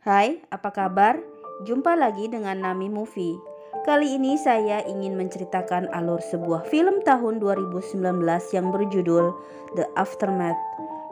Hai, apa kabar? Jumpa lagi dengan Nami Movie. Kali ini saya ingin menceritakan alur sebuah film tahun 2019 yang berjudul The Aftermath.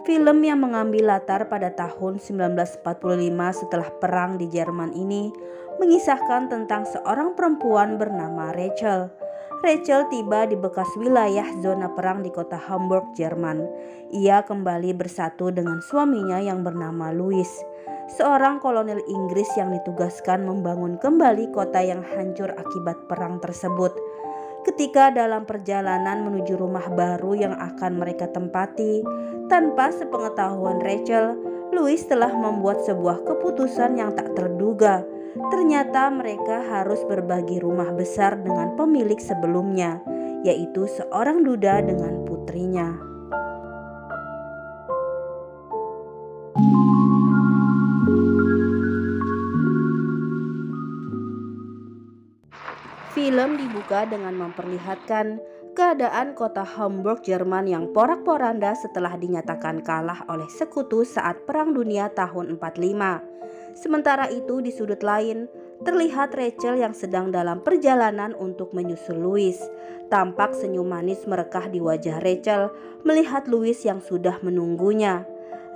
Film yang mengambil latar pada tahun 1945 setelah perang di Jerman ini mengisahkan tentang seorang perempuan bernama Rachel. Rachel tiba di bekas wilayah zona perang di kota Hamburg, Jerman. Ia kembali bersatu dengan suaminya yang bernama Louis, seorang kolonel Inggris yang ditugaskan membangun kembali kota yang hancur akibat perang tersebut. Ketika dalam perjalanan menuju rumah baru yang akan mereka tempati, tanpa sepengetahuan Rachel, Louis telah membuat sebuah keputusan yang tak terduga. Ternyata mereka harus berbagi rumah besar dengan pemilik sebelumnya, yaitu seorang duda dengan putrinya. Film dibuka dengan memperlihatkan keadaan kota Hamburg, Jerman yang porak-poranda setelah dinyatakan kalah oleh sekutu saat Perang Dunia tahun 45. Sementara itu di sudut lain, terlihat Rachel yang sedang dalam perjalanan untuk menyusul Louis. Tampak senyum manis merekah di wajah Rachel melihat Louis yang sudah menunggunya.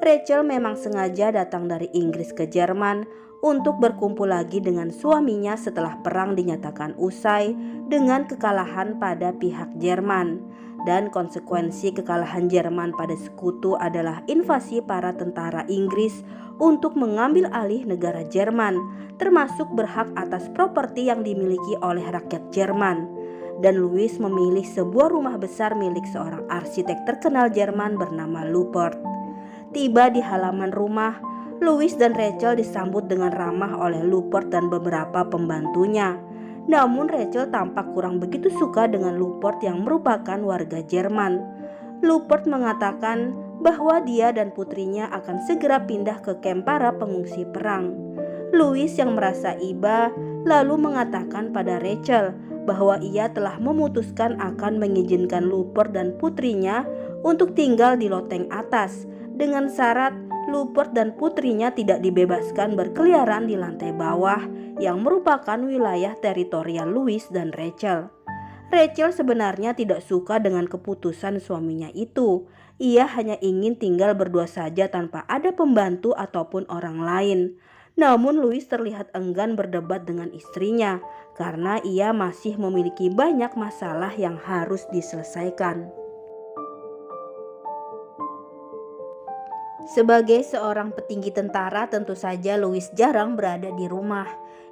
Rachel memang sengaja datang dari Inggris ke Jerman untuk berkumpul lagi dengan suaminya setelah perang dinyatakan usai dengan kekalahan pada pihak Jerman. Dan konsekuensi kekalahan Jerman pada sekutu adalah invasi para tentara Inggris untuk mengambil alih negara Jerman, termasuk berhak atas properti yang dimiliki oleh rakyat Jerman. Dan Louis memilih sebuah rumah besar milik seorang arsitek terkenal Jerman bernama Luppert. Tiba di halaman rumah, Louis dan Rachel disambut dengan ramah oleh Luppert dan beberapa pembantunya. Namun Rachel tampak kurang begitu suka dengan Luppert yang merupakan warga Jerman. Luppert mengatakan bahwa dia dan putrinya akan segera pindah ke kamp para pengungsi perang. Louis yang merasa iba lalu mengatakan pada Rachel bahwa ia telah memutuskan akan mengizinkan Luppert dan putrinya untuk tinggal di loteng atas, dengan syarat Luppert dan putrinya tidak dibebaskan berkeliaran di lantai bawah yang merupakan wilayah teritorial Louis dan Rachel. Rachel sebenarnya tidak suka dengan keputusan suaminya itu. Ia hanya ingin tinggal berdua saja tanpa ada pembantu ataupun orang lain. Namun Louis terlihat enggan berdebat dengan istrinya karena ia masih memiliki banyak masalah yang harus diselesaikan. Sebagai seorang petinggi tentara, tentu saja Louis jarang berada di rumah.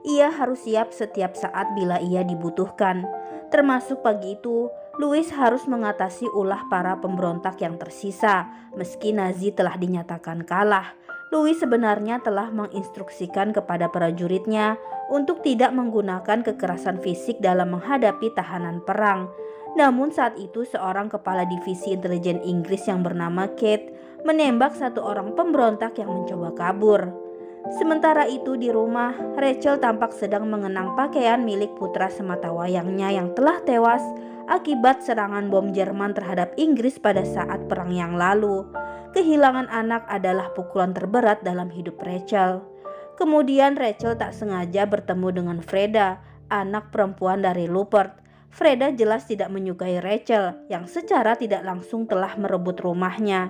Ia harus siap setiap saat bila ia dibutuhkan. Termasuk pagi itu, Louis harus mengatasi ulah para pemberontak yang tersisa. Meski Nazi telah dinyatakan kalah, Louis sebenarnya telah menginstruksikan kepada prajuritnya untuk tidak menggunakan kekerasan fisik dalam menghadapi tahanan perang. Namun saat itu seorang kepala divisi intelijen Inggris yang bernama Kate menembak satu orang pemberontak yang mencoba kabur. Sementara itu di rumah, Rachel tampak sedang mengenang pakaian milik putra sematawayangnya yang telah tewas akibat serangan bom Jerman terhadap Inggris pada saat perang yang lalu. Kehilangan anak adalah pukulan terberat dalam hidup Rachel. Kemudian Rachel tak sengaja bertemu dengan Freda, anak perempuan dari Luppert. Freda jelas tidak menyukai Rachel yang secara tidak langsung telah merebut rumahnya.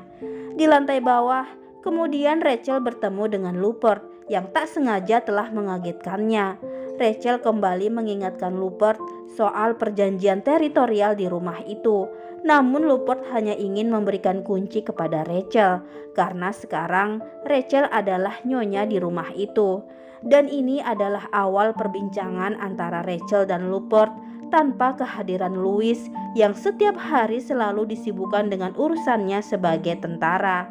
Di lantai bawah, kemudian Rachel bertemu dengan Luppert yang tak sengaja telah mengagetkannya. Rachel kembali mengingatkan Luppert soal perjanjian teritorial di rumah itu. Namun Luppert hanya ingin memberikan kunci kepada Rachel karena sekarang Rachel adalah nyonya di rumah itu. Dan ini adalah awal perbincangan antara Rachel dan Luppert tanpa kehadiran Louis yang setiap hari selalu disibukkan dengan urusannya sebagai tentara.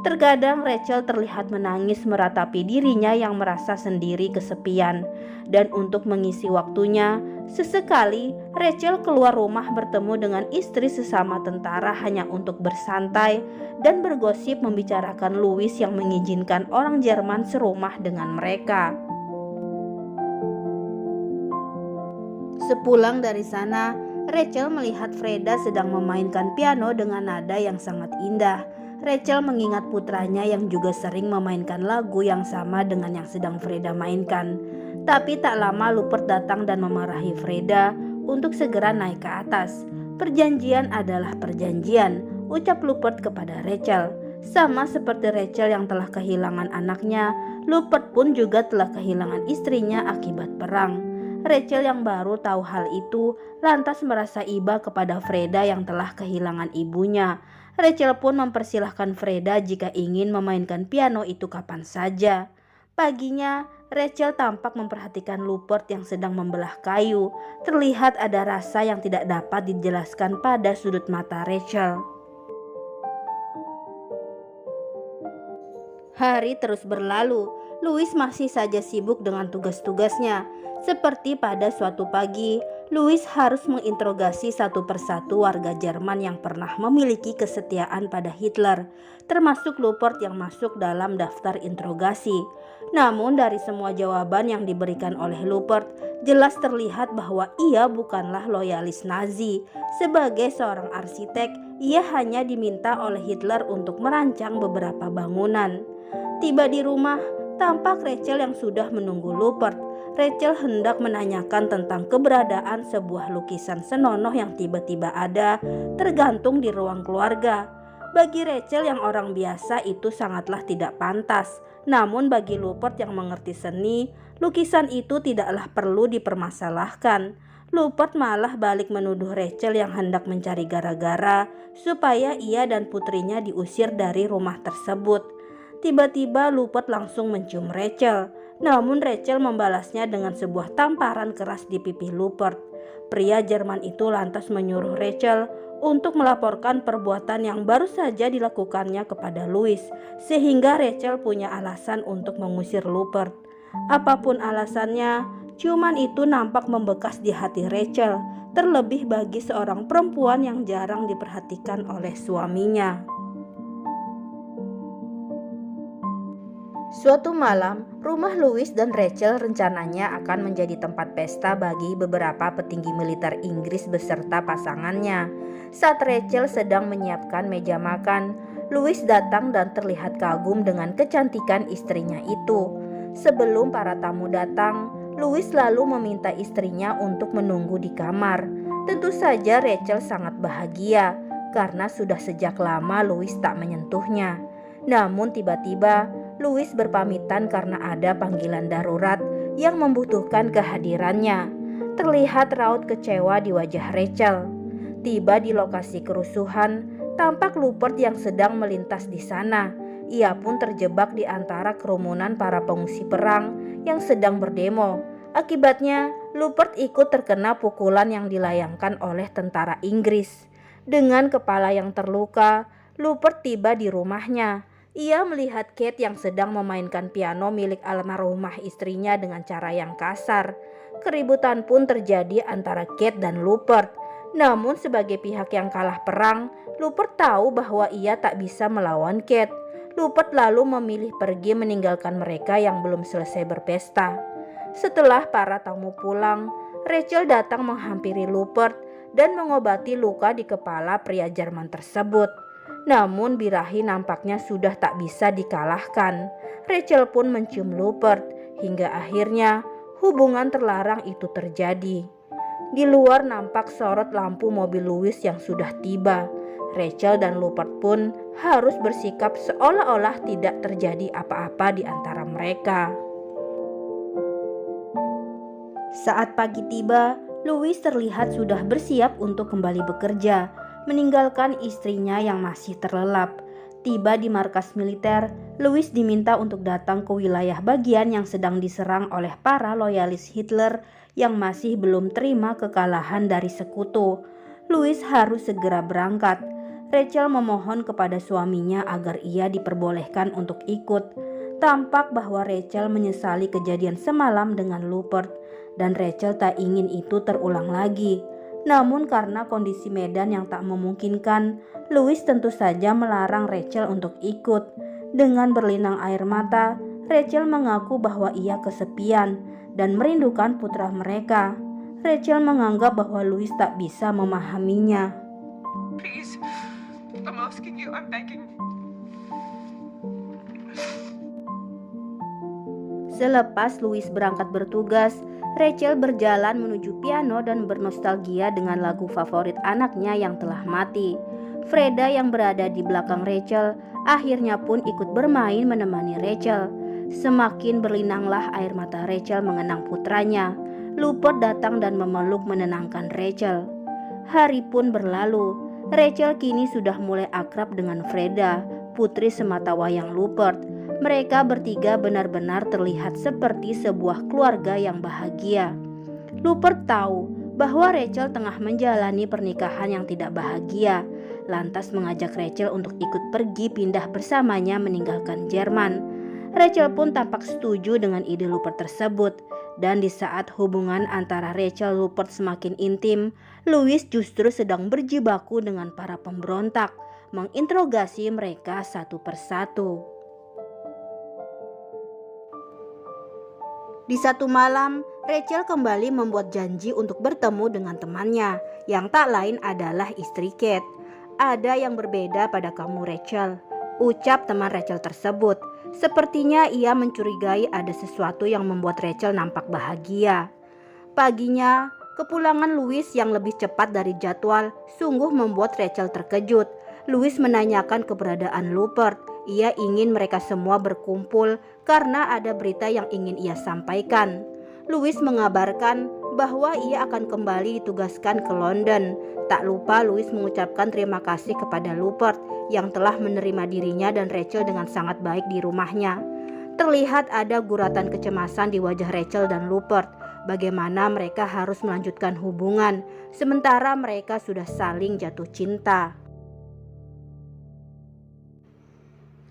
Terkadang Rachel terlihat menangis meratapi dirinya yang merasa sendiri kesepian. Dan untuk mengisi waktunya, sesekali Rachel keluar rumah bertemu dengan istri sesama tentara hanya untuk bersantai dan bergosip membicarakan Louis yang mengizinkan orang Jerman serumah dengan mereka. Sepulang dari sana, Rachel melihat Freda sedang memainkan piano dengan nada yang sangat indah. Rachel mengingat putranya yang juga sering memainkan lagu yang sama dengan yang sedang Freda mainkan. Tapi tak lama Rupert datang dan memarahi Freda untuk segera naik ke atas. Perjanjian adalah perjanjian, ucap Rupert kepada Rachel. Sama seperti Rachel yang telah kehilangan anaknya, Rupert pun juga telah kehilangan istrinya akibat perang. Rachel yang baru tahu hal itu lantas merasa iba kepada Freda yang telah kehilangan ibunya. Rachel pun mempersilahkan Freda jika ingin memainkan piano itu kapan saja. Paginya, Rachel tampak memperhatikan Rupert yang sedang membelah kayu. Terlihat ada rasa yang tidak dapat dijelaskan pada sudut mata Rachel. Hari terus berlalu. Louis masih saja sibuk dengan tugas-tugasnya. Seperti pada suatu pagi, Louis harus menginterogasi satu persatu warga Jerman yang pernah memiliki kesetiaan pada Hitler, termasuk Rupert yang masuk dalam daftar interogasi. Namun dari semua jawaban yang diberikan oleh Rupert, jelas terlihat bahwa ia bukanlah loyalis Nazi. Sebagai seorang arsitek, ia hanya diminta oleh Hitler untuk merancang beberapa bangunan. Tiba di rumah, tampak Rachel yang sudah menunggu Rupert. Rachel hendak menanyakan tentang keberadaan sebuah lukisan senonoh yang tiba-tiba ada tergantung di ruang keluarga. Bagi Rachel yang orang biasa itu sangatlah tidak pantas. Namun bagi Rupert yang mengerti seni, lukisan itu tidaklah perlu dipermasalahkan. Rupert malah balik menuduh Rachel yang hendak mencari gara-gara supaya ia dan putrinya diusir dari rumah tersebut. Tiba-tiba Rupert langsung mencium Rachel, namun Rachel membalasnya dengan sebuah tamparan keras di pipi Rupert. Pria Jerman itu lantas menyuruh Rachel untuk melaporkan perbuatan yang baru saja dilakukannya kepada Louis, sehingga Rachel punya alasan untuk mengusir Rupert. Apapun alasannya, ciuman itu nampak membekas di hati Rachel, terlebih bagi seorang perempuan yang jarang diperhatikan oleh suaminya. Suatu malam, rumah Louis dan Rachel rencananya akan menjadi tempat pesta bagi beberapa petinggi militer Inggris beserta pasangannya. Saat Rachel sedang menyiapkan meja makan, Louis datang dan terlihat kagum dengan kecantikan istrinya itu. Sebelum para tamu datang, Louis lalu meminta istrinya untuk menunggu di kamar. Tentu saja Rachel sangat bahagia karena sudah sejak lama Louis tak menyentuhnya. Namun tiba-tiba Louis berpamitan karena ada panggilan darurat yang membutuhkan kehadirannya. Terlihat raut kecewa di wajah Rachel. Tiba di lokasi kerusuhan, tampak Rupert yang sedang melintas di sana. Ia pun terjebak di antara kerumunan para pengungsi perang yang sedang berdemo. Akibatnya, Rupert ikut terkena pukulan yang dilayangkan oleh tentara Inggris. Dengan kepala yang terluka, Rupert tiba di rumahnya. Ia melihat Kate yang sedang memainkan piano milik almarhumah istrinya dengan cara yang kasar. Keributan pun terjadi antara Kate dan Rupert. Namun sebagai pihak yang kalah perang, Rupert tahu bahwa ia tak bisa melawan Kate. Rupert lalu memilih pergi meninggalkan mereka yang belum selesai berpesta. Setelah para tamu pulang, Rachel datang menghampiri Rupert dan mengobati luka di kepala pria Jerman tersebut. Namun birahi nampaknya sudah tak bisa dikalahkan. Rachel pun mencium Rupert hingga akhirnya hubungan terlarang itu terjadi. Di luar nampak sorot lampu mobil Louis yang sudah tiba. Rachel dan Rupert pun harus bersikap seolah-olah tidak terjadi apa-apa di antara mereka. Saat pagi tiba, Louis terlihat sudah bersiap untuk kembali bekerja, meninggalkan istrinya yang masih terlelap. Tiba di markas militer, Louis diminta untuk datang ke wilayah bagian yang sedang diserang oleh para loyalis Hitler yang masih belum terima kekalahan dari sekutu. Louis harus segera berangkat. Rachel memohon kepada suaminya agar ia diperbolehkan untuk ikut. Tampak bahwa Rachel menyesali kejadian semalam dengan Rupert, dan Rachel tak ingin itu terulang lagi. Namun karena kondisi medan yang tak memungkinkan, Louis tentu saja melarang Rachel untuk ikut. Dengan berlinang air mata, Rachel mengaku bahwa ia kesepian dan merindukan putra mereka. Rachel menganggap bahwa Louis tak bisa memahaminya. Please, I'm asking you, I'm begging. Selepas Louis berangkat bertugas, Rachel berjalan menuju piano dan bernostalgia dengan lagu favorit anaknya yang telah mati. Freda yang berada di belakang Rachel akhirnya pun ikut bermain menemani Rachel. Semakin berlinanglah air mata Rachel mengenang putranya. Rupert datang dan memeluk menenangkan Rachel. Hari pun berlalu. Rachel kini sudah mulai akrab dengan Freda, putri sematawayang Rupert. Mereka bertiga benar-benar terlihat seperti sebuah keluarga yang bahagia. Rupert tahu bahwa Rachel tengah menjalani pernikahan yang tidak bahagia, lantas mengajak Rachel untuk ikut pergi pindah bersamanya meninggalkan Jerman. Rachel pun tampak setuju dengan ide Rupert tersebut. Dan di saat hubungan antara Rachel dan Rupert semakin intim, Louis justru sedang berjibaku dengan para pemberontak, menginterogasi mereka satu persatu. Di satu malam, Rachel kembali membuat janji untuk bertemu dengan temannya, yang tak lain adalah istri Kate. "Ada yang berbeda pada kamu, Rachel," ucap teman Rachel tersebut. Sepertinya ia mencurigai ada sesuatu yang membuat Rachel nampak bahagia. Paginya, kepulangan Louis yang lebih cepat dari jadwal sungguh membuat Rachel terkejut. Louis menanyakan keberadaan Rupert. Ia ingin mereka semua berkumpul karena ada berita yang ingin ia sampaikan. Louis mengabarkan bahwa ia akan kembali ditugaskan ke London. Tak lupa Louis mengucapkan terima kasih kepada Rupert yang telah menerima dirinya dan Rachel dengan sangat baik di rumahnya. Terlihat ada guratan kecemasan di wajah Rachel dan Rupert. Bagaimana mereka harus melanjutkan hubungan sementara mereka sudah saling jatuh cinta.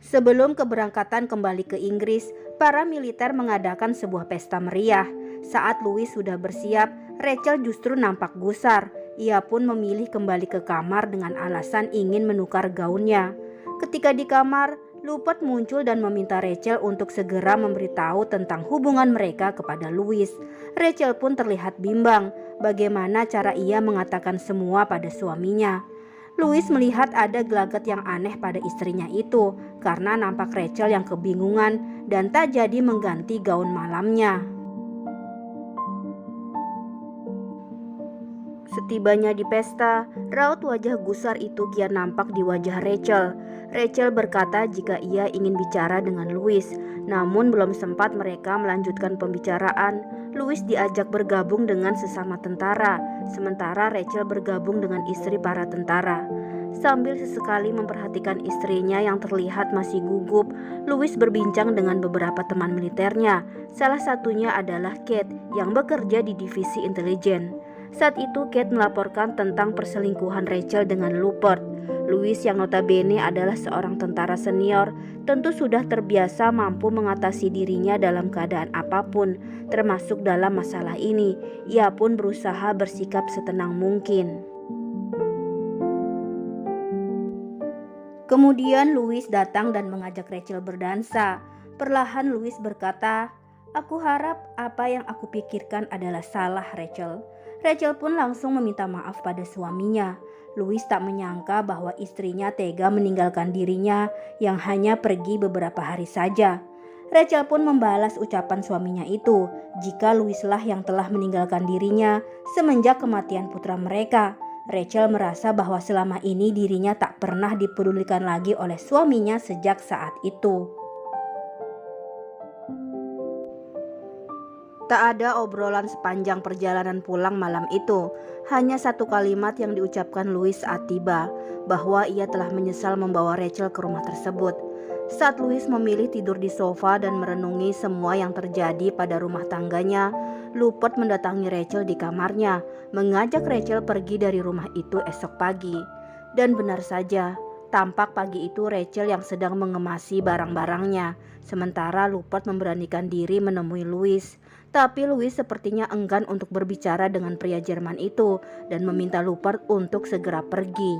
Sebelum keberangkatan kembali ke Inggris, para militer mengadakan sebuah pesta meriah. Saat Louis sudah bersiap, Rachel justru nampak gusar. Ia pun memilih kembali ke kamar dengan alasan ingin menukar gaunnya. Ketika di kamar, Rupert muncul dan meminta Rachel untuk segera memberitahu tentang hubungan mereka kepada Louis. Rachel pun terlihat bimbang bagaimana cara ia mengatakan semua pada suaminya. Louis melihat ada gelagat yang aneh pada istrinya itu karena nampak Rachel yang kebingungan dan tak jadi mengganti gaun malamnya. Setibanya di pesta, raut wajah gusar itu kian nampak di wajah Rachel. Rachel berkata jika ia ingin bicara dengan Louis, namun belum sempat mereka melanjutkan pembicaraan. Louis diajak bergabung dengan sesama tentara, sementara Rachel bergabung dengan istri para tentara. Sambil sesekali memperhatikan istrinya yang terlihat masih gugup, Louis berbincang dengan beberapa teman militernya. Salah satunya adalah Kate yang bekerja di divisi intelijen. Saat itu Kate melaporkan tentang perselingkuhan Rachel dengan Rupert. Louis yang notabene adalah seorang tentara senior tentu sudah terbiasa mampu mengatasi dirinya dalam keadaan apapun, termasuk dalam masalah ini. Ia pun berusaha bersikap setenang mungkin. Kemudian Louis datang dan mengajak Rachel berdansa. Perlahan Louis berkata, "Aku harap apa yang aku pikirkan adalah salah, Rachel." Rachel pun langsung meminta maaf pada suaminya. Louis tak menyangka bahwa istrinya tega meninggalkan dirinya yang hanya pergi beberapa hari saja. Rachel pun membalas ucapan suaminya itu jika Louis lah yang telah meninggalkan dirinya semenjak kematian putra mereka. Rachel merasa bahwa selama ini dirinya tak pernah dipedulikan lagi oleh suaminya sejak saat itu. Tak ada obrolan sepanjang perjalanan pulang malam itu. Hanya satu kalimat yang diucapkan Louis saat tiba, bahwa ia telah menyesal membawa Rachel ke rumah tersebut. Saat Louis memilih tidur di sofa dan merenungi semua yang terjadi pada rumah tangganya, Rupert mendatangi Rachel di kamarnya, mengajak Rachel pergi dari rumah itu esok pagi. Dan benar saja, tampak pagi itu Rachel yang sedang mengemasi barang-barangnya, sementara Rupert memberanikan diri menemui Louis. Tapi Louis sepertinya enggan untuk berbicara dengan pria Jerman itu dan meminta Rupert untuk segera pergi.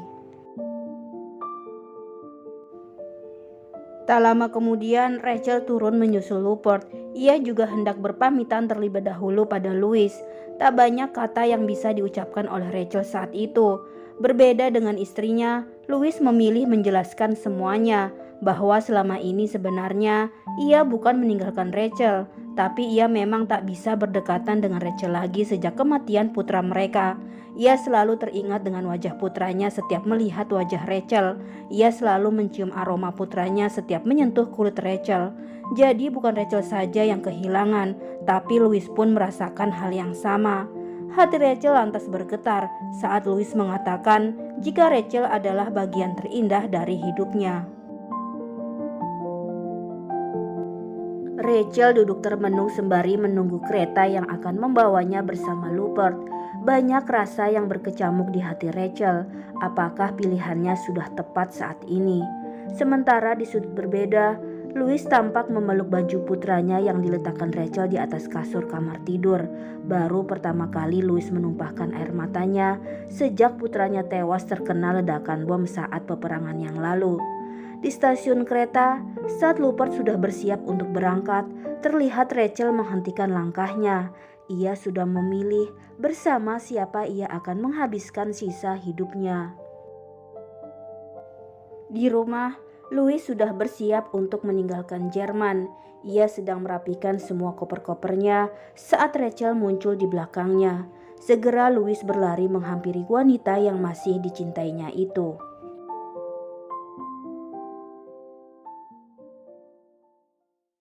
Tak lama kemudian Rachel turun menyusul Rupert. Ia juga hendak berpamitan terlebih dahulu pada Louis. Tak banyak kata yang bisa diucapkan oleh Rachel saat itu. Berbeda dengan istrinya, Louis memilih menjelaskan semuanya, bahwa selama ini sebenarnya ia bukan meninggalkan Rachel, Tapi ia memang tak bisa berdekatan dengan Rachel lagi sejak kematian putra mereka. Ia selalu teringat dengan wajah putranya setiap melihat wajah Rachel. Ia selalu mencium aroma putranya setiap menyentuh kulit Rachel. Jadi bukan Rachel saja yang kehilangan, tapi Louis pun merasakan hal yang sama. Hati Rachel lantas bergetar saat Louis mengatakan jika Rachel adalah bagian terindah dari hidupnya. Rachel duduk termenung sembari menunggu kereta yang akan membawanya bersama Rupert. Banyak rasa yang berkecamuk di hati Rachel. Apakah pilihannya sudah tepat saat ini? Sementara di sudut berbeda, Louis tampak memeluk baju putranya yang diletakkan Rachel di atas kasur kamar tidur. Baru pertama kali Louis menumpahkan air matanya sejak putranya tewas terkena ledakan bom saat peperangan yang lalu. Di stasiun kereta, saat Rupert sudah bersiap untuk berangkat, terlihat Rachel menghentikan langkahnya. Ia sudah memilih bersama siapa ia akan menghabiskan sisa hidupnya. Di rumah, Louis sudah bersiap untuk meninggalkan Jerman. Ia sedang merapikan semua koper-kopernya saat Rachel muncul di belakangnya. Segera Louis berlari menghampiri wanita yang masih dicintainya itu.